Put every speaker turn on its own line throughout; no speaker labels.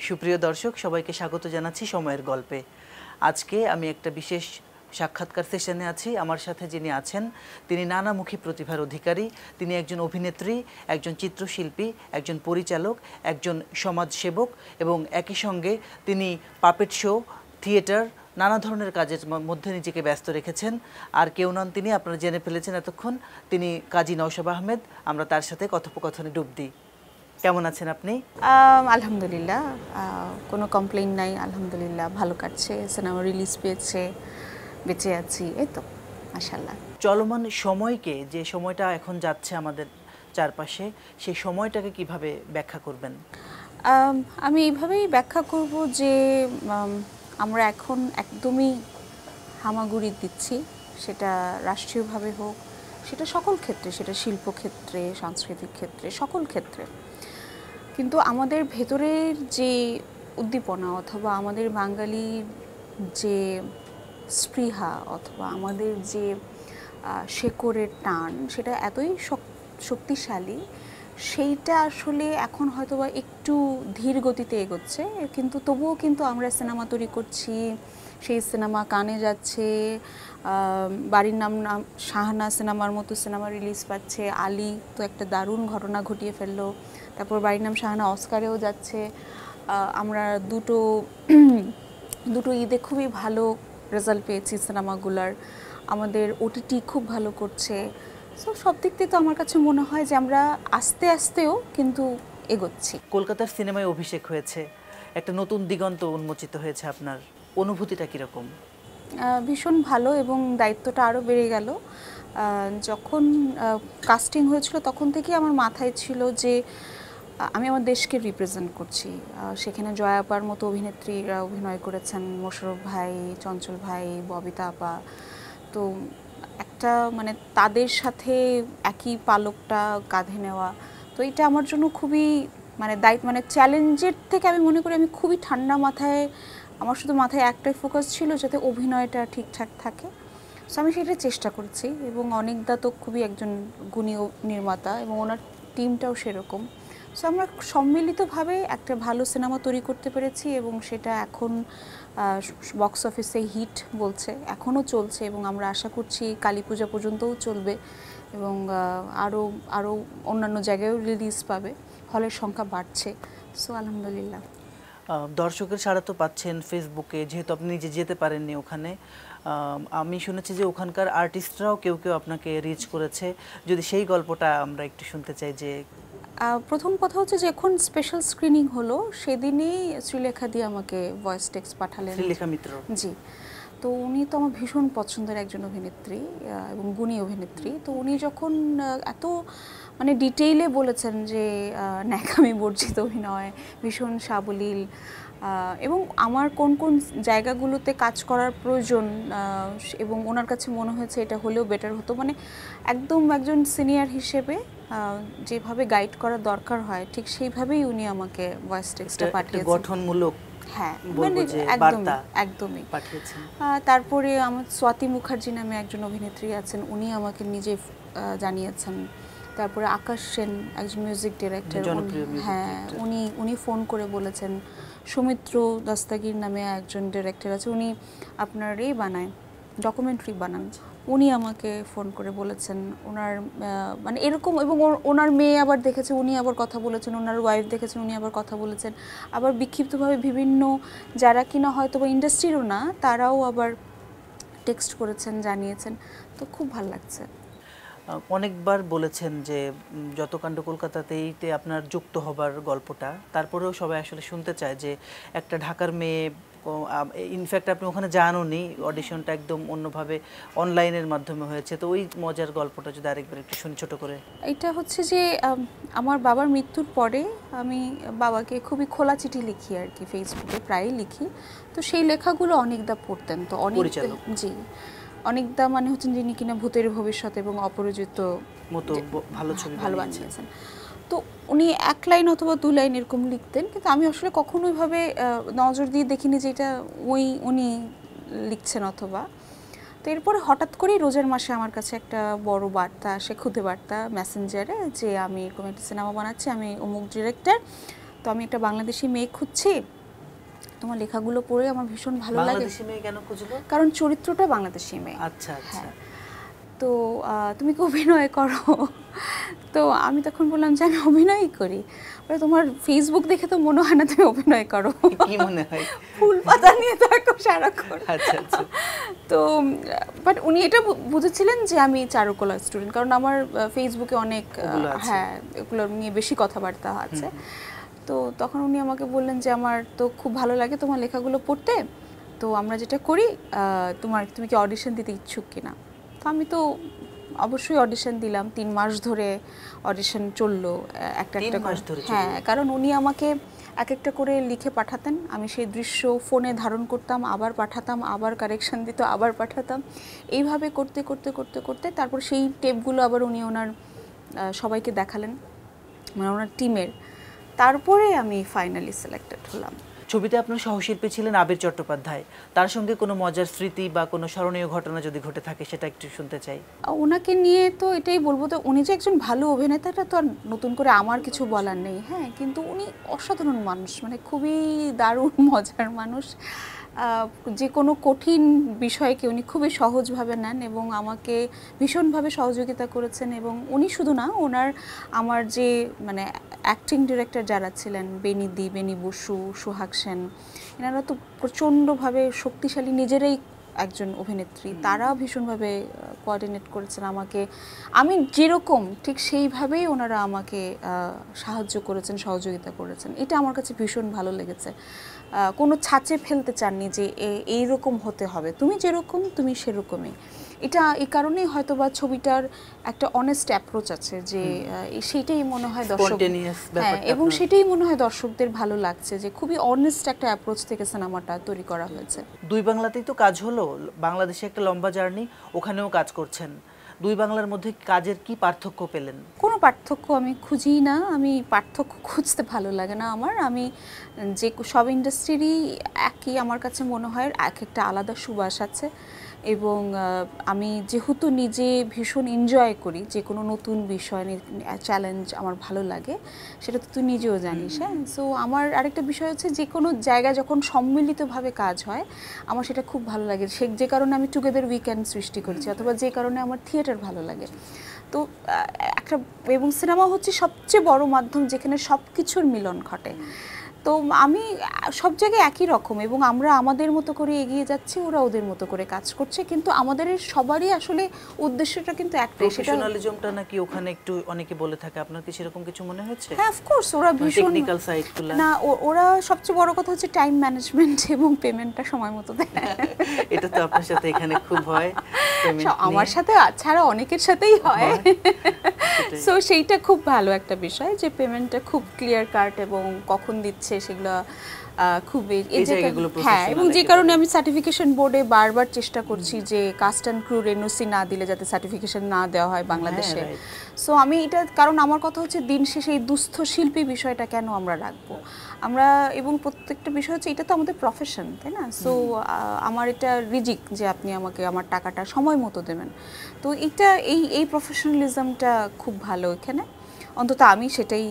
সুপ্রিয় দর্শক, সবাইকে স্বাগত জানাচ্ছি সময়ের গল্পে। আজকে আমি একটা বিশেষ সাক্ষাৎকার সেশনে আছি। আমার সাথে যিনি আছেন তিনি নানামুখী প্রতিভার অধিকারী। তিনি একজন অভিনেত্রী, একজন চিত্রশিল্পী, একজন পরিচালক, একজন সমাজসেবক এবং একই সঙ্গে তিনি পাপেট শো, থিয়েটার, নানা ধরনের কাজের মধ্যে নিজেকে ব্যস্ত রেখেছেন। আর কেউ নন তিনি, আপনারা জেনে ফেলেছেন এতক্ষণ, তিনি কাজী নওশাবা আহমেদ। আমরা তার সাথে কথোপকথনে ডুব দিই। কেমন আছেন আপনি?
আলহামদুলিল্লাহ, কোনো কমপ্লেইন নাই। আলহামদুলিল্লাহ ভালো কাটছে। সিনেমা রিলিজ পেয়েছে, বেঁচে আছি, এই তো মাশাআল্লাহ।
চলমান সময়কে, যে সময়টা এখন যাচ্ছে আমাদের চারপাশে, সেই সময়টাকে কিভাবে ব্যাখ্যা করবেন?
আমি এইভাবেই ব্যাখ্যা করব যে আমরা এখন একদমই হামাগুড়ি দিচ্ছি, সেটা রাষ্ট্রীয়ভাবে হোক, সেটা সকল ক্ষেত্রে, সেটা শিল্পক্ষেত্রে, সাংস্কৃতিক ক্ষেত্রে, সকল ক্ষেত্রে। কিন্তু আমাদের ভেতরের যে উদ্দীপনা অথবা আমাদের বাঙালির যে স্পৃহা অথবা আমাদের যে শেকড়ের টান, সেটা এতই শক্তিশালী, সেইটা আসলে এখন হয়তোবা একটু ধীর গতিতে এগোচ্ছে, কিন্তু তবুও কিন্তু আমরা সিনেমা তৈরি করছি, সেই সিনেমা কানে যাচ্ছে। বাড়ির নাম শাহানা সিনেমার মতো সিনেমা রিলিজ পাচ্ছে, আলী তো একটা দারুণ ঘটনা ঘটিয়ে ফেললো। তারপর বাড়ির নাম শাহানা অস্কারেও যাচ্ছে। আমরা দুটো ঈদে খুবই ভালো রেজাল্ট পেয়েছি সিনেমাগুলার। আমাদের ওটিটি খুব ভালো করছে। সো সব দিক থেকে তো আমার কাছে মনে হয় যে আমরা আস্তে আস্তেও কিন্তু এগোচ্ছি।
কলকাতার সিনেমায় অভিষেক হয়েছে, একটা নতুন দিগন্ত উন্মোচিত হয়েছে। আপনার অনুভূতিটা কীরকম?
ভীষণ ভালো, এবং দায়িত্বটা আরও বেড়ে গেল। যখন কাস্টিং হয়েছিল তখন থেকেই আমার মাথায় ছিল যে আমি আমার দেশকে রিপ্রেজেন্ট করছি। সেখানে জয়া আপার মতো অভিনেত্রীরা অভিনয় করেছেন, মোশাররফ ভাই, চঞ্চল ভাই, ববিতা আপা। তো একটা মানে তাদের সাথে একই পালকটা কাঁধে নেওয়া, তো এটা আমার জন্য খুবই মানে চ্যালেঞ্জের থেকে আমি মনে করি আমি খুবই ঠান্ডা মাথায়, আমার শুধু মাথায় একটাই ফোকাস ছিল যাতে অভিনয়টা ঠিকঠাক থাকে। সো আমি সেটা চেষ্টা করছি, এবং অনেকদা তো খুবই একজন গুণী নির্মাতা এবং ওনার টিমটাও সেরকম। সো আমরা সম্মিলিতভাবে একটা ভালো সিনেমা তৈরি করতে পেরেছি, এবং সেটা এখন বক্স অফিসে হিট বলছে, এখনও চলছে, এবং আমরা আশা করছি কালী পূজা পর্যন্তও চলবে, এবং আরও অন্যান্য জায়গায়ও রিলিজ পাবে। হলের সংখ্যা বাড়ছে। সো আলহামদুলিল্লাহ।
দর্শকের সাড়া তো পাচ্ছেন ফেসবুকে, যেহেতু আপনি নিজে যেতে পারেননি ওখানে। আমি শুনেছি যে ওখানকার আর্টিস্টরাও কেউ কেউ আপনাকে রিচ করেছে। যদি সেই গল্পটা আমরা একটু শুনতে চাই। যে
প্রথম কথা হচ্ছে যে এখন স্পেশাল স্ক্রিনিং হলো, সেদিনই শ্রীলেখা দিয়ে আমাকে ভয়েস টেক্সট পাঠালেন।
শ্রীলেখা মিত্র, জি।
তো উনি তো আমার ভীষণ পছন্দের একজন অভিনেত্রী এবং গুণী অভিনেত্রী। তো উনি যখন এত মানে ডিটেইলে বলেছেন যে ন্যাকামি বর্জিত অভিনয়, ভীষণ সাবলীল, এবং আমার কোন কোন জায়গাগুলোতে কাজ করার প্রয়োজন, এবং ওনার কাছে মনে হয়েছে এটা হলেও বেটার হতো, মানে একদম একজন সিনিয়র হিসেবে যেভাবে গাইড করা দরকার হয় ঠিক সেইভাবেই উনি আমাকে ভয়েস টেক্সটটা পাঠিয়েছেন।
গঠনমূলক,
হ্যাঁ,
মানে একদমই পাঠিয়েছেন।
তারপরে আমার স্বাতি মুখার্জি নামে একজন অভিনেত্রী আছেন, উনি আমাকে নিজে জানিয়েছেন। তারপরে আকাশ সেন, একজন মিউজিক ডিরেক্টর, হ্যাঁ, উনি ফোন করে বলেছেন। সৌমিত্র দস্তাগির নামে একজন ডিরেক্টর আছে, উনি আপনার বানায়, ডকুমেন্টারি বানান, উনি আমাকে ফোন করে বলেছেন ওনার মানে এরকম, এবং ওনার মেয়ে আবার দেখেছে, উনি আবার কথা বলেছেন, ওনার ওয়াইফ দেখেছেন, উনি আবার কথা বলেছেন। আবার বিক্ষিপ্তভাবে বিভিন্ন যারা কিনা হয়তো বা ইন্ডাস্ট্রিরও না, তারাও আবার টেক্সট করেছেন, জানিয়েছেন। তো খুব ভালো লাগছে।
অনেকবার বলেছেন যে যত কাণ্ড কলকাতাতেইতে আপনার যুক্ত হবার গল্পটা, তারপরেও সবাই আসলে শুনতে চায় যে একটা ঢাকার মেয়ে, ইনফ্যাক্ট আপনি ওখানে জানোনি, অডিশনটা একদম অন্যভাবে অনলাইনের মাধ্যমে হয়েছে। তো ওই মজার গল্পটা যদি আরেকবার একটু শুনি ছোট করে।
এটা হচ্ছে যে আমার বাবার মৃত্যুর পরে আমি বাবাকে খুবই খোলা চিঠি লিখি আর কি, ফেসবুকে প্রায়ই লিখি। তো সেই লেখাগুলো অনেকদা পড়তেন। তো জি, অনেকদা মানে হচ্ছেন যিনি কিনা ভূতের ভবিষ্যৎ এবং অপরাজিত মতো
ভালো ছবি
ভালো বানিয়েছেন। তো উনি এক লাইন অথবা দু লাইন এরকম লিখতেন, কিন্তু আমি আসলে কখনো ওইভাবে নজর দিয়ে দেখিনি যে এটা উনি লিখছেন অথবা। তো এরপরে হঠাৎ করেই রোজার মাসে আমার কাছে একটা বড় বার্তা আসে, খুদে বার্তা মেসেঞ্জারে, যে আমি এরকম একটা সিনেমা বানাচ্ছি, আমি অমুক ডিরেক্টর, তো আমি একটা বাংলাদেশি মেয়ে খুঁজছি, তোমার লেখাগুলো পড়ে আমার ভীষণ ভালো লাগে।
বাংলাদেশি মেয়ে কেন খুঁজলো?
কারণ চরিত্রটা বাংলাদেশি মেয়ে।
আচ্ছা আচ্ছা।
হ্যাঁ, তো তুমি কি অভিনয় করো? তো আমি তখন বললাম যে আমি অভিনয়ই করি। বলে তোমার ফেসবুক দেখে তো মনে হয় না তুমি অভিনয় করো।
কি মনে হয়?
ফুল পাতা নিয়ে থাকো সারাক্ষণ।
আচ্ছা আচ্ছা।
তো বাট উনি এটা বুঝেছিলেন যে আমি চারুকলা স্টুডেন্ট, কারণ আমার ফেসবুকে অনেক হ্যাঁ এগুলো নিয়ে বেশি কথাবার্তা আছে। তো তখন উনি আমাকে বললেন যে আমার তো খুব ভালো লাগে তোমার লেখাগুলো পড়তে, তো আমরা যেটা করি তুমি কি অডিশন দিতে ইচ্ছুক কিনা? তো আমি তো অবশ্যই অডিশন দিলাম। 3 মাস ধরে অডিশন চললো একটা একটা করে। হ্যাঁ, কারণ উনি আমাকে এক একটা করে লিখে পাঠাতেন, আমি সেই দৃশ্য ফোনে ধারণ করতাম, আবার পাঠাতাম, আবার কারেকশন দিত, আবার পাঠাতাম, এইভাবে করতে করতে করতে করতে তারপর সেই টেপগুলো আবার উনি ওনার সবাইকে দেখালেন, মানে ওনার টিমের। তারপরে আমি ফাইনালি সিলেক্টেড হলাম।
ছবিতে আপনার সহশিল্পী ছিলেন আবির চট্টোপাধ্যায়, তার সঙ্গে কোনো মজার স্মৃতি বা কোনো স্মরণীয় ঘটনা যদি ঘটে থাকে সেটা একটু শুনতে চাই।
ওনাকে নিয়ে তো এটাই বলবো, তো উনি যে একজন ভালো অভিনেতাটা তো আর নতুন করে আমার কিছু বলার নেই। হ্যাঁ, কিন্তু উনি অসাধারণ মানুষ, মানে খুবই দারুণ মজার মানুষ। যে কোনো কঠিন বিষয়কে উনি খুবই সহজভাবে নেন এবং আমাকে ভীষণভাবে সহযোগিতা করেছেন। এবং উনি শুধু না, ওনার আমার যে মানে অ্যাক্টিং ডিরেক্টর যারা ছিলেন, বেনি বসু, সোহাগ সেন, এনারা তো প্রচণ্ডভাবে শক্তিশালী নিজেরাই একজন অভিনেত্রী, তারা ভীষণভাবে কোঅর্ডিনেট করেছেন আমাকে। আমি যেরকম ঠিক সেইভাবেই ওনারা আমাকে সাহায্য করেছেন, সহযোগিতা করেছেন। এটা আমার কাছে ভীষণ ভালো লেগেছে। কোনো ছাঁচে ফেলতে চাননি যে এইরকম হতে হবে, তুমি যেরকম তুমি সেরকমই। এটা এই কারণেই হয়তো বা ছবিটার একটা অনেস্ট অ্যাপ্রোচ আছে, যে সেইটাই মনে হয় দর্শক, হ্যাঁ, এবং সেটাই মনে হয় দর্শকদের ভালো লাগছে, যে খুবই অনেস্ট একটা অ্যাপ্রোচ থেকে সিনেমাটা তৈরি করা হয়েছে।
দুই বাংলাতেই তো কাজ হলো, বাংলাদেশে একটা লম্বা জার্নি, ওখানেও কাজ করছেন। দুই বাংলার মধ্যে কাজের কি পার্থক্য পেলেন?
কোনো পার্থক্য আমি খুঁজি না, আমি পার্থক্য খুঁজতে ভালো লাগে না আমার। আমি যে সব ইন্ডাস্ট্রিরই একই আমার কাছে মনে হয়, এক একটা আলাদা সুবাস আছে। এবং আমি যেহেতু নিজে ভীষণ এনজয় করি, যে কোনো নতুন বিষয় চ্যালেঞ্জ আমার ভালো লাগে, সেটা তো তুই নিজেও জানিস। হ্যাঁ, সো আমার আরেকটা বিষয় হচ্ছে, যে কোনো জায়গায় যখন সম্মিলিতভাবে কাজ হয় আমার সেটা খুব ভালো লাগে। যে কারণে আমি টুগেদার উইকেন্ড সৃষ্টি করেছি, অথবা যে কারণে আমার থিয়েটার ভালো লাগে। তো একটা, এবং সিনেমা হচ্ছে সবচেয়ে বড় মাধ্যম যেখানে সব কিছুর মিলন ঘটে। তো আমি সব জায়গায় একই রকম, এবং আমরা আমাদের মতো করে এগিয়ে যাচ্ছি, ওরা ওদের মতো করে কাজ করছে, কিন্তু আমাদের সবারই আসলে উদ্দেশ্যটা কিন্তু একটাই।
প্রফেশনালিজমটা নাকি ওখানে একটু অনেকে বলে থাকে, আপনার কি সেরকম কিছু মনে হচ্ছে?
হ্যাঁ, অফকোর্স ওরা ভীষণ
টেকনিক্যাল সাইডগুলো
না, ওরা সবচেয়ে বড় কথা হচ্ছে টাইম ম্যানেজমেন্ট এবং পেমেন্টটা সময় মতো দেয়।
এটা তো আপনার সাথে এখানে খুব হয়,
আমার সাথে ছাড়া অনেকের সাথেই হয়। সো সেইটা খুব ভালো একটা বিষয়, যে পেমেন্টটা খুব ক্লিয়ার কাট এবং কখন দিচ্ছে সেগুলো খুবই, হ্যাঁ, এবং যে কারণে আমি সার্টিফিকেশন বোর্ডে বারবার চেষ্টা করছি যে কাস্ট অ্যান্ড ক্রুর এনওসি না দিলে যাতে সার্টিফিকেশন না দেওয়া হয় বাংলাদেশে। সো আমি এটা, কারণ আমার কথা হচ্ছে দিন শেষে এই দুস্থ শিল্পী বিষয়টা কেন আমরা রাখবো আমরা, এবং প্রত্যেকটা বিষয় হচ্ছে এটা তো আমাদের প্রফেশন, তাই না? সো আমার এটা রিজিক যে আপনি আমাকে আমার টাকাটা সময় মতো দেবেন। তো এটা এই প্রফেশনালিজমটা খুব ভালো এখানে, অন্তত আমি সেটাই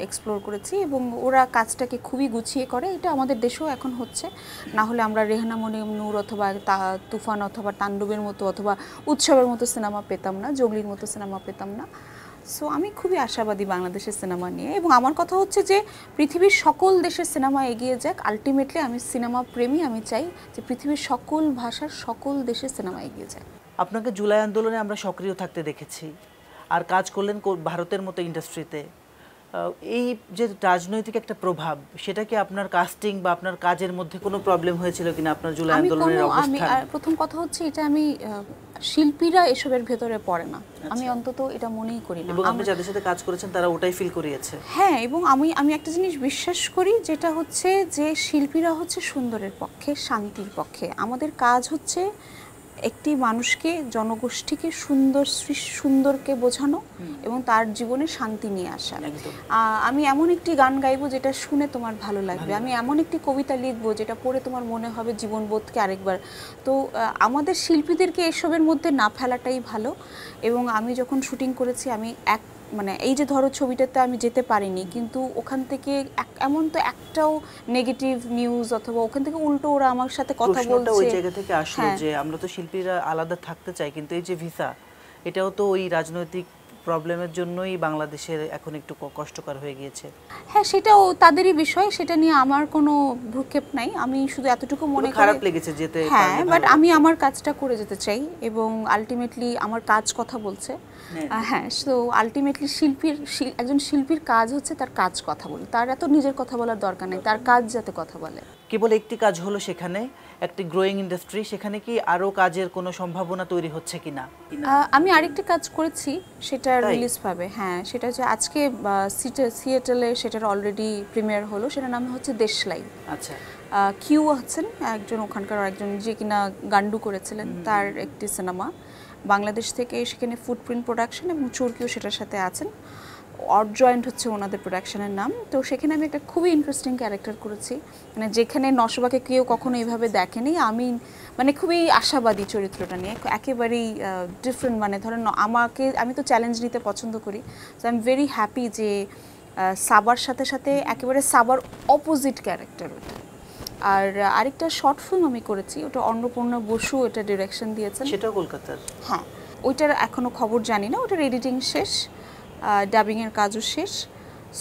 এক্সপ্লোর করেছি। এবং ওরা কাজটাকে খুবই গুছিয়ে করে, এটা আমাদের দেশেও এখন হচ্ছে। না হলে আমরা রেহানা মনিম নূর অথবা তুফান অথবা তাণ্ডবের মতো অথবা উৎসবের মতো সিনেমা পেতাম না, জঙ্গলির মতো সিনেমা পেতাম না। সো আমি খুবই আশাবাদী বাংলাদেশের সিনেমা নিয়ে, এবং আমার কথা হচ্ছে যে পৃথিবীর সকল দেশের সিনেমা এগিয়ে যাক। আলটিমেটলি আমি সিনেমা প্রেমী, আমি চাই যে পৃথিবীর সকল ভাষার সকল দেশের সিনেমা এগিয়ে যায়।
আপনাকে জুলাই আন্দোলনে আমরা সক্রিয় থাকতে দেখেছি, আর কাজ করলেন ভারতের মতো ইন্ডাস্ট্রিতে। এই যে রাজনৈতিক একটা প্রভাব, সেটা কি আপনার কাস্টিং বা আপনার কাজের মধ্যে কোনো প্রবলেম হয়েছিল কিনা আপনার জুলাই আন্দোলনের অবস্থান?
প্রথম কথা হচ্ছে, এটা আমি শিল্পীরা এসবের ভেতরে পড়ে না, আমি অন্তত এটা মনেই করি না।
এবং আপনি যাদের সাথে কাজ করেছেন তারা ওটাই ফিল করিয়েছে।
হ্যাঁ, এবং আমি একটা জিনিস বিশ্বাস করি, যেটা হচ্ছে যে শিল্পীরা হচ্ছে সুন্দরের পক্ষে, শান্তির পক্ষে। আমাদের কাজ হচ্ছে একটি মানুষকে, জনগোষ্ঠীকে সুন্দরকে বোঝানো এবং তার জীবনে শান্তি নিয়ে আসা। আমি এমন একটি গান গাইবো যেটা শুনে তোমার ভালো লাগবে, আমি এমন একটি কবিতা লিখবো যেটা পড়ে তোমার মনে হবে জীবনবোধকে আরেকবার। তো আমাদের শিল্পীদেরকে এসবের মধ্যে না ফেলাটাই ভালো। এবং আমি যখন শুটিং করেছি, আমি মানে এই যে ধরো ছবিটাতে আমি যেতে পারিনি, কিন্তু ওখান থেকে এমন তো একটাও নেগেটিভ নিউজ অথবা ওখান থেকে উল্টো ওরা আমার সাথে কথা
প্রশ্নটা ওই
বলছে।
জায়গা থেকে আসলো যে আমরা তো শিল্পীরা আলাদা থাকতে চাই, কিন্তু এই যে ভিসা, এটাও তো ওই রাজনৈতিক প্রবলেমের জন্যই বাংলাদেশের এখন একটু কষ্টকর হয়ে গিয়েছে।
হ্যাঁ, সেটাও তাদেরই বিষয়, সেটা নিয়ে আমার কোনো ভ্রুক্ষেপ নাই। আমি শুধু এতটুকু মনে করি
খারাপ লেগেছে যেতে,
হ্যাঁ, বাট আমি আমার কাজটা করে যেতে চাই এবং আলটিমেটলি আমার কাজ কথা বলছে। হ্যাঁ, সো আলটিমেটলি একজন শিল্পীর কাজ হচ্ছে তার কাজ কথা বলে, তার এত নিজের কথা বলার দরকার নেই, তার কাজ যাতে কথা বলে।
কেবল একটি কাজ হলো সেখানে, একটি গ্রোয়িং ইন্ডাস্ট্রি, সেখানে কি আরো কাজের কোনো সম্ভাবনা তৈরি হচ্ছে কিনা?
আমি আরেকটি কাজ করেছি, সেটা রিলিজ পাবে। হ্যাঁ, সেটা হচ্ছে আজকে সিয়াটলে সেটার অলরেডি প্রিমিয়ার হলো, সেটার নাম হচ্ছে দেশলাই।
আচ্ছা,
কিউ আছেন একজন, ওখানকার একজন যে কিনা গান্ডু করেছিলেন, তার একটি সিনেমা বাংলাদেশ থেকে, সেখানে ফুটপ্রিন্ট প্রোডাকশন এবং চরকিও সেটার সাথে আছেন, অডজয়েন্ট হচ্ছে ওনাদের প্রোডাকশনের নাম। তো সেখানে আমি একটা খুবই ইন্টারেস্টিং ক্যারেক্টার করেছি, মানে যেখানে নশবাকে কেউ কখনো এইভাবে দেখেনি। আমি মানে খুবই আশাবাদী চরিত্রটা নিয়ে, একেবারেই ডিফারেন্ট। মানে ধরেন আমি তো চ্যালেঞ্জ নিতে পছন্দ করি, so I am very happy যে সাবার সাথে সাথে একেবারে সাবার অপোজিট ক্যারেক্টার ওটা। আর আরেকটা শর্ট ফিল্ম আমি করেছি, ওটা অন্নপূর্ণা বসু এটা ডিরেকশন দিয়েছেন।
সেটাও কলকাতার?
হ্যাঁ, ওইটার এখনো খবর জানি না, ওটার এডিটিং শেষ, ডাবিংয়ের কাজও শেষ।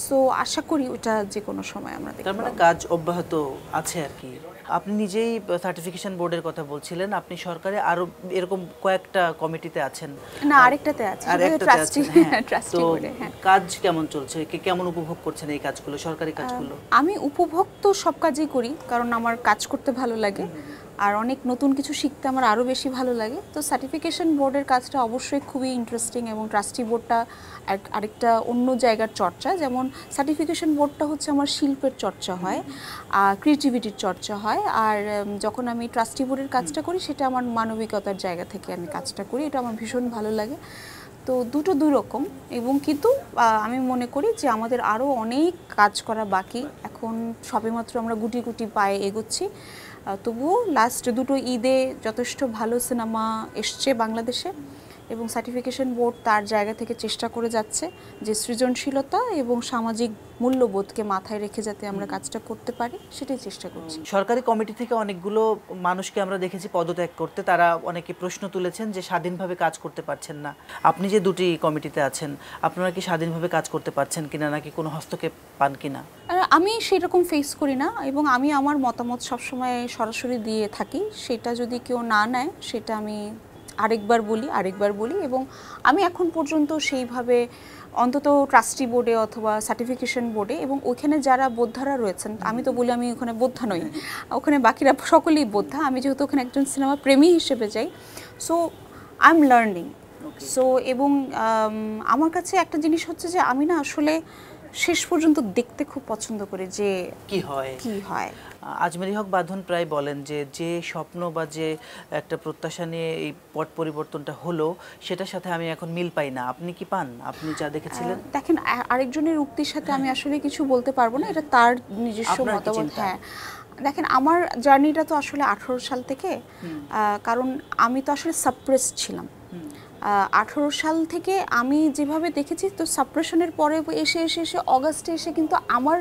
সো আশা করি ওটা যে কোনো সময় আমরা দেখব।
তার মানে কাজ অব্যাহত আছে আর কি। আপনি নিজেই সার্টিফিকেশন বোর্ডের কথা বলছিলেন, আপনি সরকারে আরো এরকম কয়েকটা কমিটিতে আছেন?
না, আরেকটাতে আছে,
ট্রাস্টি
বোর্ডে। হ্যাঁ,
কাজ কেমন চলছে, কেমন উপভোগ করছেন এই কাজগুলো, সরকারি কাজগুলো?
আমি উপভোগ তো সব কাজই করি, কারণ আমার কাজ করতে ভালো লাগে আর অনেক নতুন কিছু শিখতে আমার আরও বেশি ভালো লাগে। তো সার্টিফিকেশন বোর্ডের কাজটা অবশ্যই খুবই ইন্টারেস্টিং, এবং ট্রাস্টি বোর্ডটা আরেকটা অন্য জায়গার চর্চা। যেমন সার্টিফিকেশন বোর্ডটা হচ্ছে আমার শিল্পের চর্চা হয়, ক্রিয়েটিভিটির চর্চা হয়, আর যখন আমি ট্রাস্টি বোর্ডের কাজটা করি সেটা আমার মানবিকতার জায়গা থেকে আমি কাজটা করি, এটা আমার ভীষণ ভালো লাগে। তো দুটো দুই রকম, এবং কিন্তু আমি মনে করি যে আমাদের আরও অনেক কাজ করা বাকি। এখন সবেমাত্র আমরা গুটি গুটি পায়ে এগোচ্ছি, তবুও লাস্ট দুটো ঈদে যথেষ্ট ভালো সিনেমা এসছে বাংলাদেশে, এবং সার্টিফিকেশন বোর্ড তার জায়গা থেকে চেষ্টা করে যাচ্ছে যে সৃজনশীলতা এবং সামাজিক মূল্যবোধকে মাথায় রেখে যাতে আমরা কাজটা করতে পারি, সেটাই চেষ্টা করছি।
সরকারি কমিটি থেকে অনেকগুলো মানুষকে আমরা দেখেছি পদত্যাগ করতে, তারা অনেকে প্রশ্ন তুলেছেন যে স্বাধীনভাবে কাজ করতে পারছেন না। আপনি যে দুটি কমিটিতে আছেন, আপনারা কি স্বাধীনভাবে কাজ করতে পারছেন কিনা, নাকি কোনো হস্তক্ষেপ পান কিনা?
আমি সেরকম ফেস করি না, এবং আমি আমার মতামত সবসময় সরাসরি দিয়ে থাকি। সেটা যদি কেউ না নেয়, সেটা আমি আরেকবার বলি, এবং আমি এখন পর্যন্ত সেইভাবে অন্তত ট্রাস্টি বোর্ডে অথবা সার্টিফিকেশন বোর্ডে, এবং ওইখানে যারা বোদ্ধারা রয়েছেন, আমি তো বলি আমি ওখানে বোদ্ধা নই, ওখানে বাকিরা সকলেই বোদ্ধা, আমি যেহেতু ওখানে একজন সিনেমা প্রেমী হিসেবে যাই, so I am learning. So এবং আমার কাছে একটা জিনিস হচ্ছে যে আমি না আসলে শেষ পর্যন্ত দেখতে খুব পছন্দ করি যে কি হয়।
আজমেরী হক বাঁধন প্রায় বলেন যে যে স্বপ্ন বা যে একটা প্রত্যাশা নিয়ে এই পট পরিবর্তনটা হলো, সেটার সাথে আমি এখন মিল পাই না। আপনি কি পান, আপনি যা দেখেছিলেন?
দেখেন, আরেকজনের উক্তির সাথে আমি আসলে কিছু বলতে পারবো না, এটা তার নিজস্ব মতামত। হ্যাঁ, দেখেন, আমার জার্নিটা তো আসলে 18 সাল থেকে, কারণ আমি তো আসলে সাপ্রেস ছিলাম 18 সাল থেকে। আমি যেভাবে দেখেছি, তো সাপ্রেশনের পরে এসে অগাস্টে এসে কিন্তু আমার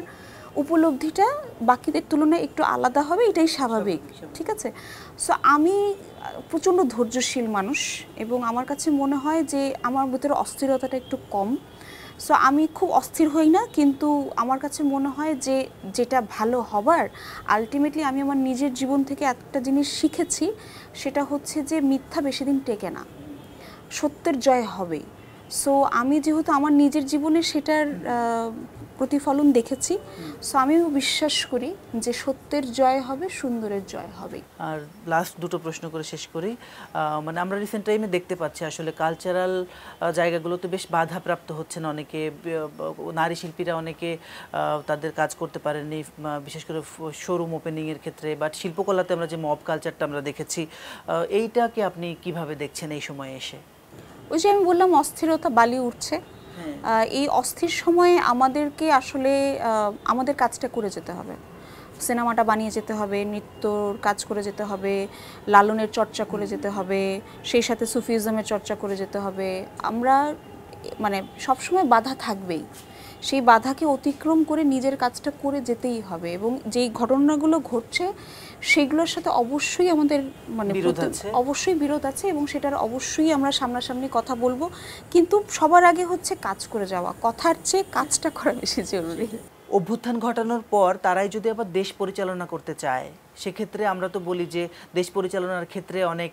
উপলব্ধিটা বাকিদের তুলনায় একটু আলাদা হবে, এটাই স্বাভাবিক, ঠিক আছে? সো আমি প্রচণ্ড ধৈর্যশীল মানুষ, এবং আমার কাছে মনে হয় যে আমার ভিতরে অস্থিরতাটা একটু কম। সো আমি খুব অস্থির হই না, কিন্তু আমার কাছে মনে হয় যে যেটা ভালো হবার, আলটিমেটলি আমি আমার নিজের জীবন থেকে একটা জিনিস শিখেছি, সেটা হচ্ছে যে মিথ্যা বেশি দিন টেকে না, সত্যের জয় হবেই। সো আমি যেহেতু আমার নিজের জীবনে সেটার প্রতিফলন দেখেছি, সো আমিও বিশ্বাস করি যে সত্যের জয় হবে, সুন্দরের জয় হবে।
আর লাস্ট দুটো প্রশ্ন করে শেষ করি। মানে আমরা রিসেন্ট টাইমে দেখতে পাচ্ছি আসলে কালচারাল জায়গাগুলোতে বেশ বাধাপ্রাপ্ত হচ্ছেন অনেকে, নারী শিল্পীরা অনেকে তাদের কাজ করতে পারেননি, বিশেষ করে শোরুম ওপেনিংয়ের ক্ষেত্রে। বাট শিল্পকলাতে আমরা যে মব কালচারটা আমরা দেখেছি, এইটাকে আপনি কিভাবে দেখছেন এই সময়ে এসে?
ওই যে আমি বললাম, অস্থিরতা বালি উঠছে। এই অস্থির সময়ে আমাদেরকে আসলে আমাদের কাজটা করে যেতে হবে, সিনেমাটা বানিয়ে যেতে হবে, নৃত্যর কাজ করে যেতে হবে, লালনের চর্চা করে যেতে হবে, সেই সাথে সুফিজমের চর্চা করে যেতে হবে। আমরা মানে সবসময় বাধা থাকবেই, সেই বাধাকে অতিক্রম করে নিজের কাজটা করে যেতেই হবে। এবং যেই ঘটনাগুলো ঘটছে সেগুলোর সাথে অবশ্যই আমাদের মানে অবশ্যই বিরোধ আছে, এবং সেটার অবশ্যই আমরা সামনাসামনি কথা বলবো, কিন্তু সবার আগে হচ্ছে কাজ করে যাওয়া, কথার চেয়ে কাজটা করা বেশি জরুরি।
অভ্যুত্থান ঘটানোর পর তারাই যদি আবার দেশ পরিচালনা করতে চায়, সেক্ষেত্রে আমরা তো বলি যে দেশ পরিচালনার ক্ষেত্রে অনেক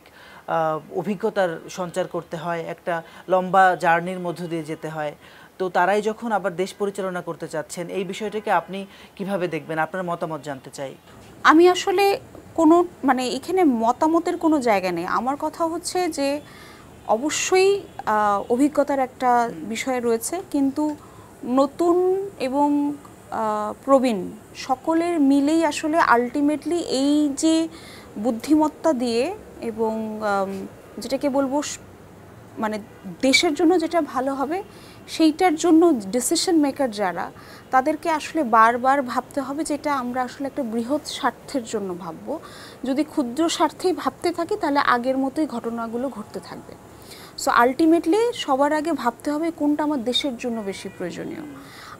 অভিজ্ঞতার সঞ্চার করতে হয়, একটা লম্বা জার্নির মধ্য দিয়ে যেতে হয়। তো তারাই যখন আবার দেশ পরিচালনা করতে চাচ্ছেন, এই বিষয়টাকে আপনি কিভাবে দেখবেন? আপনার মতামত জানতে চাই।
আমি আসলে কোনো মানে এখানে মতামতের কোনো জায়গা নেই। আমার কথা হচ্ছে যে অবশ্যই অভিজ্ঞতার একটা বিষয় রয়েছে, কিন্তু নতুন এবং প্রবীণ সকলের মিলেই আসলে আলটিমেটলি এই যে বুদ্ধিমত্তা দিয়ে এবং যেটাকে বলবো মানে দেশের জন্য যেটা ভালো হবে সেইটার জন্য ডিসিশন মেকার যারা, তাদেরকে আসলে বারবার ভাবতে হবে যে এটা আমরা আসলে একটা বৃহৎ স্বার্থের জন্য ভাববো। যদি ক্ষুদ্র স্বার্থেই ভাবতে থাকি তাহলে আগের মতোই ঘটনাগুলো ঘটতে থাকবে। সো আলটিমেটলি সবার আগে ভাবতে হবে কোনটা আমার দেশের জন্য বেশি প্রয়োজনীয়।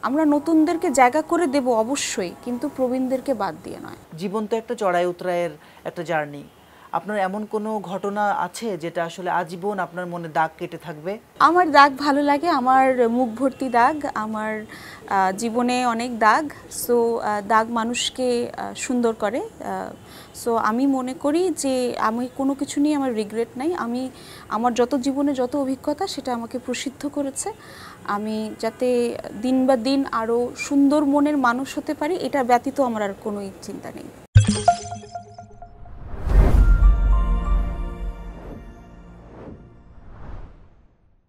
আমরা নতুনদেরকে জায়গা করে দেব অবশ্যই, কিন্তু প্রবীণদেরকে বাদ দিয়ে নয়।
জীবন তো একটা চড়াই উতরাইয়ের একটা জার্নি। আপনার এমন কোনো ঘটনা আছে যেটা আসলে আজীবন আপনার মনে দাগ কেটে থাকবে?
আমার দাগ ভালো লাগে, আমার মুখ ভর্তি দাগ, আমার জীবনে অনেক দাগ। সো দাগ মানুষকে সুন্দর করে। সো আমি মনে করি যে আমি কোনো কিছু নিয়ে আমার রিগ্রেট নাই। আমার যত জীবনে যত অভিজ্ঞতা সেটা আমাকে প্রসিদ্ধ করেছে। আমি যাতে দিন বা দিন আরও সুন্দর মনের মানুষ হতে পারি, এটা ব্যতীত আমার আর কোনো চিন্তা নেই।